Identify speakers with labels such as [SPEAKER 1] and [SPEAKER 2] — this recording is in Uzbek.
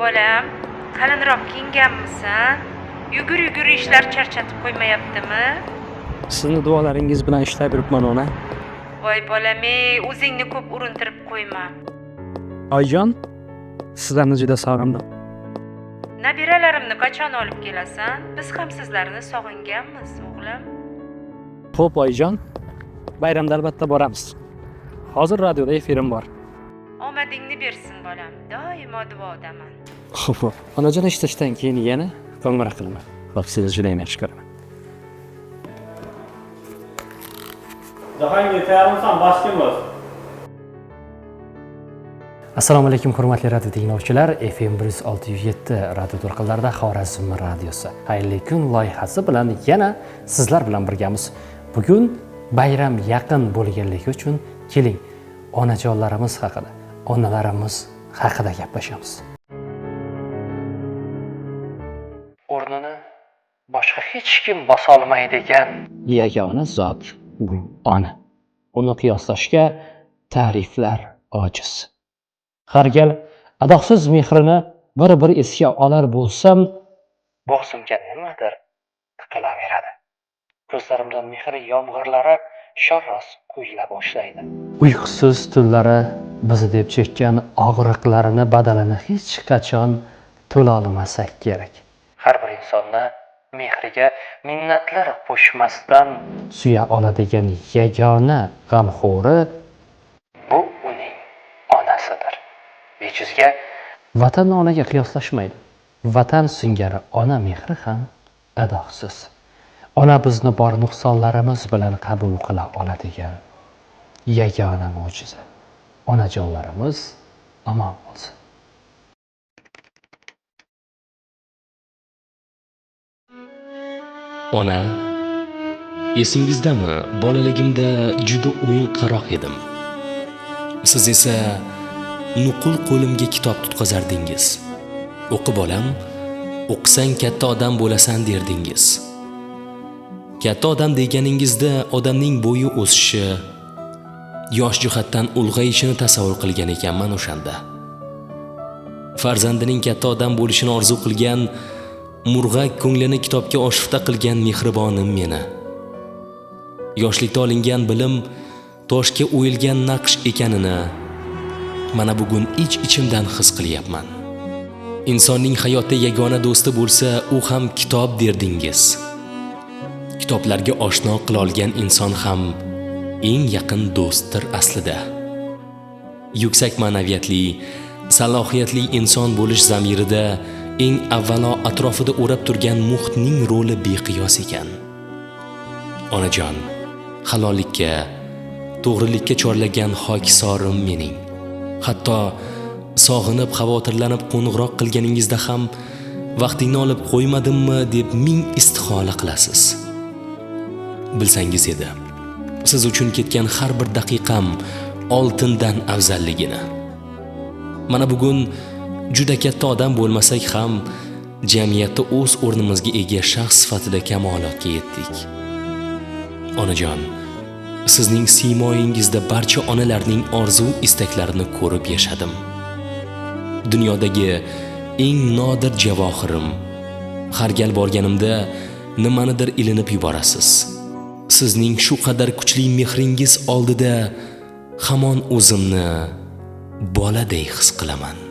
[SPEAKER 1] Bolam, qalinroq kiyinganmisan? Yugur ishlar charchatib qo'ymayaptimi?
[SPEAKER 2] Sizni duolaringiz bilan ishlab yuribman ona.
[SPEAKER 1] Voy bolam-ey, o'zingni ko'p urintirib qo'yma.
[SPEAKER 2] Oyijon, sizlarni juda sog'indim.
[SPEAKER 1] Nabiralarimni qachon olib kelasan? Biz ham sizlarni sog'inganmiz, o'g'lim.
[SPEAKER 2] Xo'p, oyijon, bayramda albatta boramiz. Hozir radioda efirim bor.
[SPEAKER 1] Omadingni bersin bolam, doimo duodaman.
[SPEAKER 2] Xo'p, onajon ishlashdan keyin yana qo'ng'iroq qilaman. Xo'p, sizni juda yaxshi ko'raman.
[SPEAKER 3] Jahongir, tayyormisan? Boshlaymiz.
[SPEAKER 4] Assalomu alaykum hurmatli radio tinglovchilar. FM 106.7 radio to'lqinlarida Xorazm radiosi Xayrli kun loyihasi bilan yana sizlar bilan birgamiz. Bugun bayram yaqin bo'lganligi uchun keling, onajonlarimiz haqida, onalarimiz haqida gaplashamiz. O'rnini boshqa hech kim bosa olmaydigan yagona zot bu ona. Uni qiyoslashga ta'riflar ojiz. Har gal adoqsiz mehrini bir esga olar bo'lsam, boshimga nimadir tiqilaveradi. Ko'zlarimdan mehr yomg'irlari sharros quyila boshlaydi. Uyqusiz tunlari bizni deb chekkan og'riqlarini badalini hech qachon to'la olmasak kerak. Har bir insonni mehriga minnatlar qo'shmasdan suya oladigan yagona g'amxo'ri bu uning onasidir. Bejizga vatanni onaga qiyoslashmaydi. Vatan singari ona mehri ham adoqsiz. Ona bizni bor nuqsonlarimiz bilan qabul qila oladigan yagona mo'jiza. Onajonlarimiz omon bo'lsin.
[SPEAKER 5] Ona, esingizdami? Bolaligimda juda o'yinqaroq edim. Siz esa nuqul qo'limga kitob tutqazardingiz. O'qi bolam, o'qisang katta odam bo'lasan derdingiz. Katta odam deganingizda odamning bo'yi o'sishi, yosh jihatdan ulg'ayishini tasavvur qilgan ekanman o'shanda. Farzandining katta odam bo'lishini orzu qilgan, murg'ak ko'nglini kitobga oshifta qilgan mehribonim meni. Yoshlikda olingan bilim toshga o'yilgan naqsh ekanini mana bugun ich-ichimdan his qilyapman. Insonning hayotda yagona do'sti bo'lsa, u ham kitob derdingiz. Kitoblarga oshno qila olgan inson ham eng yaqin do'stdir aslida. Yuksak ma'naviyatli, salohiyatli inson bo'lish zamirida eng avvalo atrofida o'rab turgan muhitning roli beqiyos ekan. Onajon, halollikka, to'g'rilikka chorlagan hokisorim mening. Hatto sog'inib, xavotirlanib qo'ng'iroq qilganingizda ham vaqtingni olib qo'ymadimmi deb ming istihola qilasiz. Bilsangiz edi, siz uchun ketgan har bir daqiqam oltindan afzalligini. Mana bugun juda katta odam bo'lmasak ham jamiyatda o'z o'rnimizga ega shaxs sifatida kamolotga yetdik. Onajon, sizning siymoyingizda barcha onalarning orzu istaklarini ko'rib yashadim. Dunyodagi eng nodir javohirim. Har gal borganimda nimanidir ilinib yuborasiz. Sizning shu qadar kuchli mehringiz oldida hamon o'zimni boladay his qilaman.